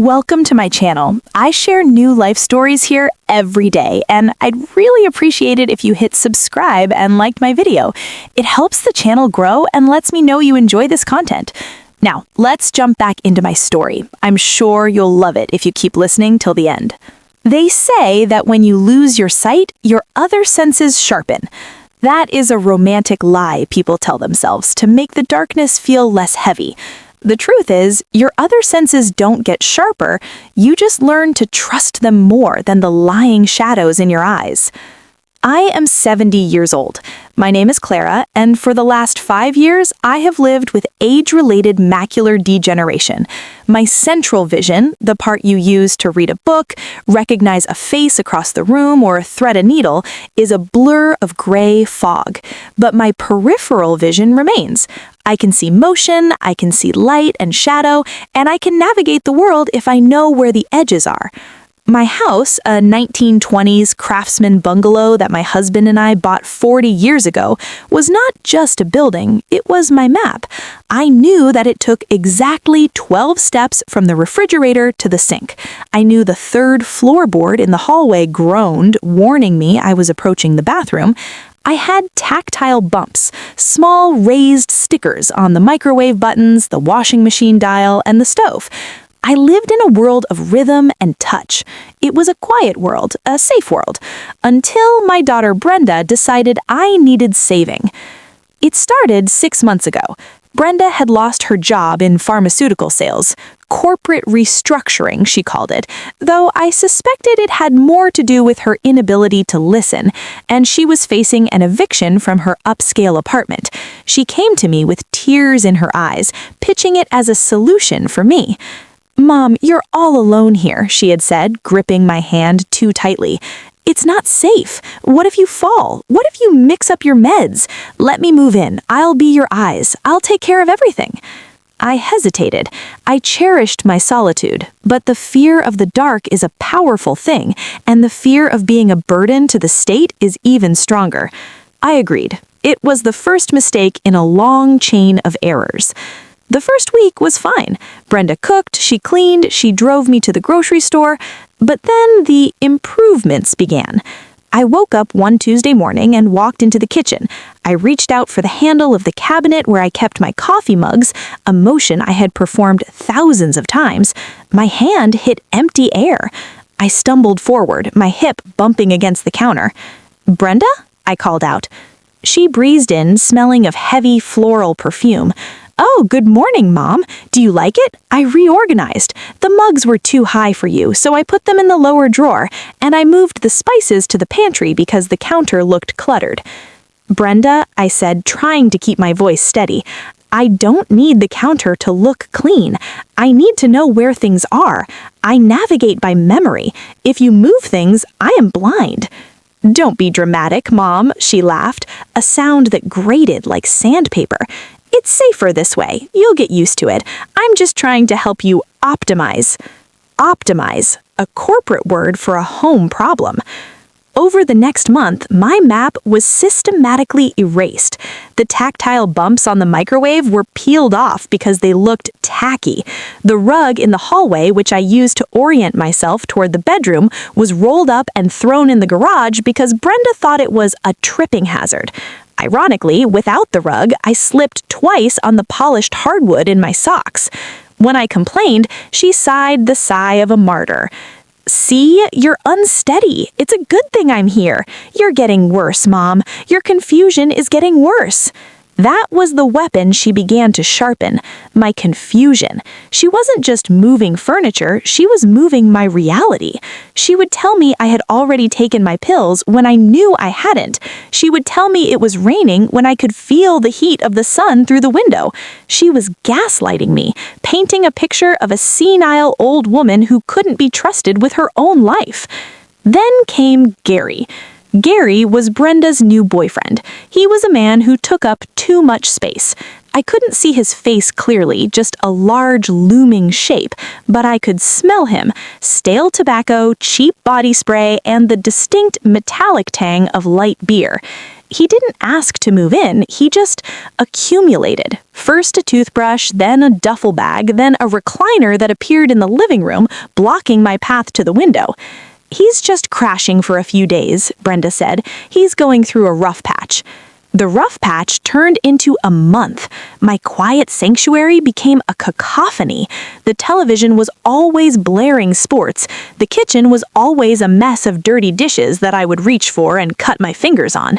Welcome to my channel. I share new life stories here every day, and I'd really appreciate it if you hit subscribe and liked my video. It helps the channel grow and lets me know you enjoy this content. Now, let's jump back into my story. I'm sure you'll love it if you keep listening till the end. They say that when you lose your sight, your other senses sharpen. That is a romantic lie people tell themselves to make the darkness feel less heavy. The truth is, your other senses don't get sharper, you just learn to trust them more than the lying shadows in your eyes. I am 70 years old. My name is Clara, and for the last 5 years, I have lived with age-related macular degeneration. My central vision, the part you use to read a book, recognize a face across the room, or thread a needle, is a blur of gray fog. But my peripheral vision remains. I can see motion, I can see light and shadow, and I can navigate the world if I know where the edges are. My house, a 1920s craftsman bungalow that my husband and I bought 40 years ago, was not just a building, it was my map. I knew that it took exactly 12 steps from the refrigerator to the sink. I knew the third floorboard in the hallway groaned, warning me I was approaching the bathroom. I had tactile bumps, small raised stickers on the microwave buttons, the washing machine dial, and the stove. I lived in a world of rhythm and touch. It was a quiet world, a safe world, until my daughter Brenda decided I needed saving. It started 6 months ago. Brenda had lost her job in pharmaceutical sales. Corporate restructuring, she called it, though I suspected it had more to do with her inability to listen, and she was facing an eviction from her upscale apartment. She came to me with tears in her eyes, pitching it as a solution for me. "Mom, you're all alone here," she had said, gripping my hand too tightly. "It's not safe. What if you fall? What if you mix up your meds? Let me move in. I'll be your eyes. I'll take care of everything." I hesitated. I cherished my solitude, but the fear of the dark is a powerful thing, and the fear of being a burden to the state is even stronger. I agreed. It was the first mistake in a long chain of errors. The first week was fine. Brenda cooked, she cleaned, she drove me to the grocery store, but then the improvements began. I woke up one Tuesday morning and walked into the kitchen. I reached out for the handle of the cabinet where I kept my coffee mugs, a motion I had performed thousands of times. My hand hit empty air. I stumbled forward, my hip bumping against the counter. "Brenda?" I called out. She breezed in, smelling of heavy floral perfume. "Oh, good morning, Mom. Do you like it? I reorganized. The mugs were too high for you, so I put them in the lower drawer, and I moved the spices to the pantry because the counter looked cluttered." "Brenda," I said, trying to keep my voice steady, "I don't need the counter to look clean. I need to know where things are. I navigate by memory. If you move things, I am blind." "Don't be dramatic, Mom," she laughed, a sound that grated like sandpaper. "It's safer this way. You'll get used to it. I'm just trying to help you optimize." Optimize, a corporate word for a home problem. Over the next month, my map was systematically erased. The tactile bumps on the microwave were peeled off because they looked tacky. The rug in the hallway, which I used to orient myself toward the bedroom, was rolled up and thrown in the garage because Brenda thought it was a tripping hazard. Ironically, without the rug, I slipped twice on the polished hardwood in my socks. When I complained, she sighed the sigh of a martyr. "See, you're unsteady. It's a good thing I'm here. You're getting worse, Mom. Your confusion is getting worse." That was the weapon she began to sharpen, my confusion. She wasn't just moving furniture, she was moving my reality. She would tell me I had already taken my pills when I knew I hadn't. She would tell me it was raining when I could feel the heat of the sun through the window. She was gaslighting me, painting a picture of a senile old woman who couldn't be trusted with her own life. Then came Gary. Gary was Brenda's new boyfriend. He was a man who took up too much space. I couldn't see his face clearly, just a large looming shape, but I could smell him, stale tobacco, cheap body spray, and the distinct metallic tang of light beer. He didn't ask to move in, he just accumulated. First a toothbrush, then a duffel bag, then a recliner that appeared in the living room, blocking my path to the window. "He's just crashing for a few days," Brenda said. "He's going through a rough patch." The rough patch turned into a month. My quiet sanctuary became a cacophony. The television was always blaring sports. The kitchen was always a mess of dirty dishes that I would reach for and cut my fingers on.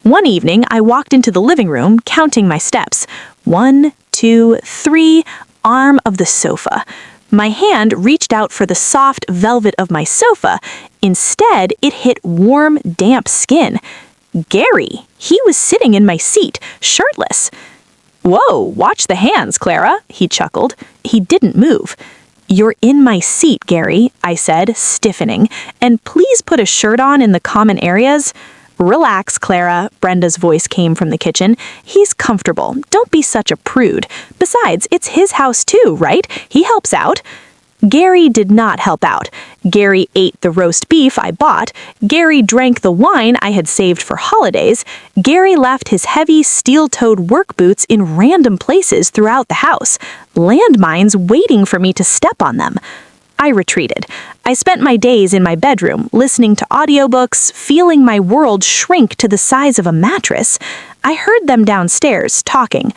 One evening, I walked into the living room, counting my steps. 1, 2, 3, arm of the sofa. My hand reached out for the soft velvet of my sofa. Instead, it hit warm, damp skin. Gary! He was sitting in my seat, shirtless. "Whoa, watch the hands, Clara," he chuckled. He didn't move. "You're in my seat, Gary," I said, stiffening, "and please put a shirt on in the common areas." "Relax, Clara," Brenda's voice came from the kitchen. "He's comfortable. Don't be such a prude. Besides, it's his house too, right? He helps out." Gary did not help out. Gary ate the roast beef I bought. Gary drank the wine I had saved for holidays. Gary left his heavy, steel-toed work boots in random places throughout the house, landmines waiting for me to step on them. I retreated. I spent my days in my bedroom, listening to audiobooks, feeling my world shrink to the size of a mattress. I heard them downstairs, talking.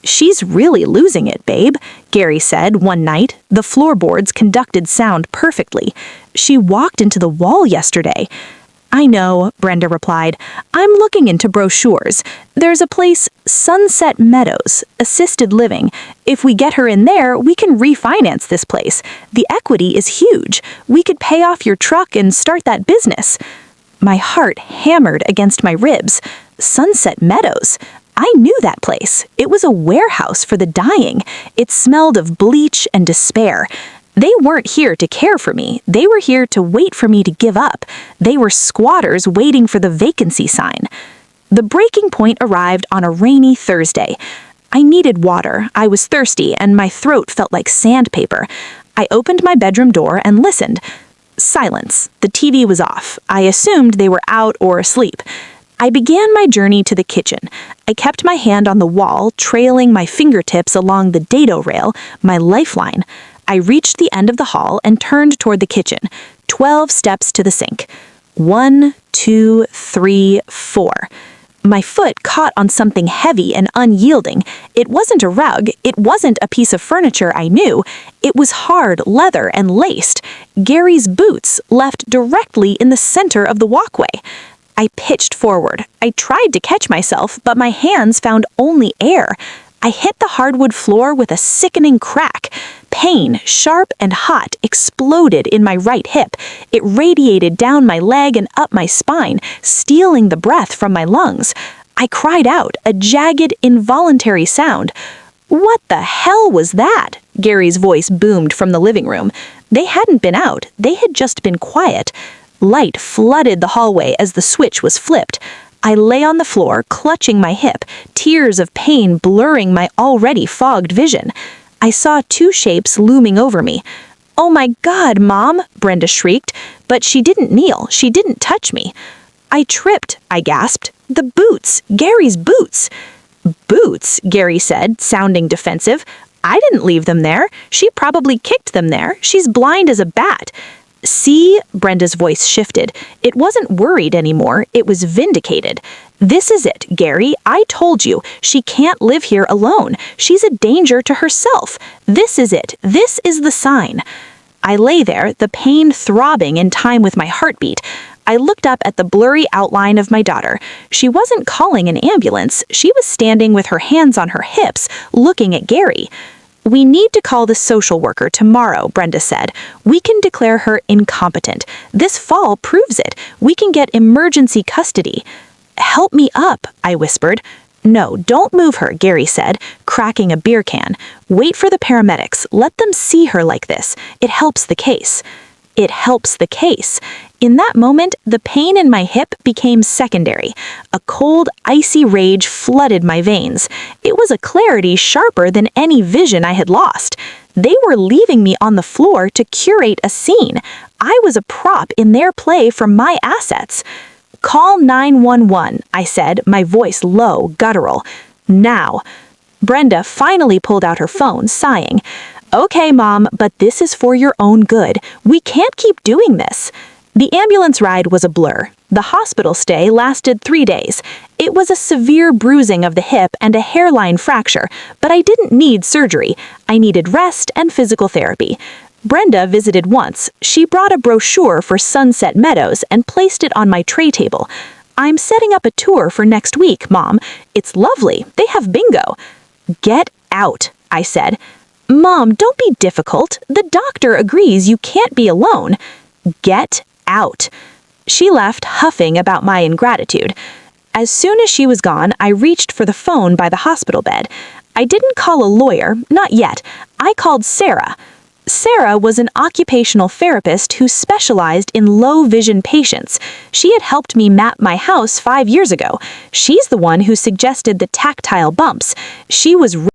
"She's really losing it, babe," Gary said one night. The floorboards conducted sound perfectly. "She walked into the wall yesterday." "I know," Brenda replied. "I'm looking into brochures. There's a place, Sunset Meadows, assisted living. If we get her in there, we can refinance this place. The equity is huge. We could pay off your truck and start that business." My heart hammered against my ribs. Sunset Meadows. I knew that place. It was a warehouse for the dying. It smelled of bleach and despair. They weren't here to care for me. They were here to wait for me to give up. They were squatters waiting for the vacancy sign. The breaking point arrived on a rainy Thursday. I needed water. I was thirsty, and my throat felt like sandpaper. I opened my bedroom door and listened. Silence. The TV was off. I assumed they were out or asleep. I began my journey to the kitchen. I kept my hand on the wall, trailing my fingertips along the dado rail, my lifeline. I reached the end of the hall and turned toward the kitchen. 12 steps to the sink. 1, 2, 3, 4. My foot caught on something heavy and unyielding. It wasn't a rug. It wasn't a piece of furniture I knew. It was hard leather and laced. Gary's boots left directly in the center of the walkway. I pitched forward. I tried to catch myself, but my hands found only air. I hit the hardwood floor with a sickening crack. Pain, sharp and hot, exploded in my right hip. It radiated down my leg and up my spine, stealing the breath from my lungs. I cried out, a jagged, involuntary sound. "What the hell was that?" Gary's voice boomed from the living room. They hadn't been out. They had just been quiet. Light flooded the hallway as the switch was flipped. I lay on the floor, clutching my hip, tears of pain blurring my already fogged vision. I saw two shapes looming over me. "Oh my God, Mom!" Brenda shrieked, but she didn't kneel. She didn't touch me. "I tripped," I gasped. "The boots! Gary's boots!" "Boots?" Gary said, sounding defensive. "I didn't leave them there. She probably kicked them there. She's blind as a bat." "See?" Brenda's voice shifted. It wasn't worried anymore. It was vindicated. "This is it, Gary. I told you. She can't live here alone. She's a danger to herself. This is it. This is the sign." I lay there, the pain throbbing in time with my heartbeat. I looked up at the blurry outline of my daughter. She wasn't calling an ambulance. She was standing with her hands on her hips, looking at Gary. "We need to call the social worker tomorrow," Brenda said. "We can declare her incompetent. This fall proves it. We can get emergency custody." "Help me up," I whispered. "No, don't move her," Gary said, cracking a beer can. "Wait for the paramedics. Let them see her like this. It helps the case." It helps the case. In that moment, the pain in my hip became secondary. A cold, icy rage flooded my veins. It was a clarity sharper than any vision I had lost. They were leaving me on the floor to curate a scene. I was a prop in their play for my assets. Call 911, I said, my voice low, guttural. Now. Brenda finally pulled out her phone, sighing. Okay, Mom, but this is for your own good. We can't keep doing this. The ambulance ride was a blur. The hospital stay lasted 3 days. It was a severe bruising of the hip and a hairline fracture, but I didn't need surgery. I needed rest and physical therapy. Brenda visited once. She brought a brochure for Sunset Meadows and placed it on my tray table. I'm setting up a tour for next week, Mom. It's lovely. They have bingo. Get out, I said. Mom, don't be difficult. The doctor agrees you can't be alone. Get out. She left, huffing about my ingratitude. As soon as she was gone, I reached for the phone by the hospital bed. I didn't call a lawyer, not yet. I called Sarah. Sarah was an occupational therapist who specialized in low-vision patients. She had helped me map my house 5 years ago. She's the one who suggested the tactile bumps. She was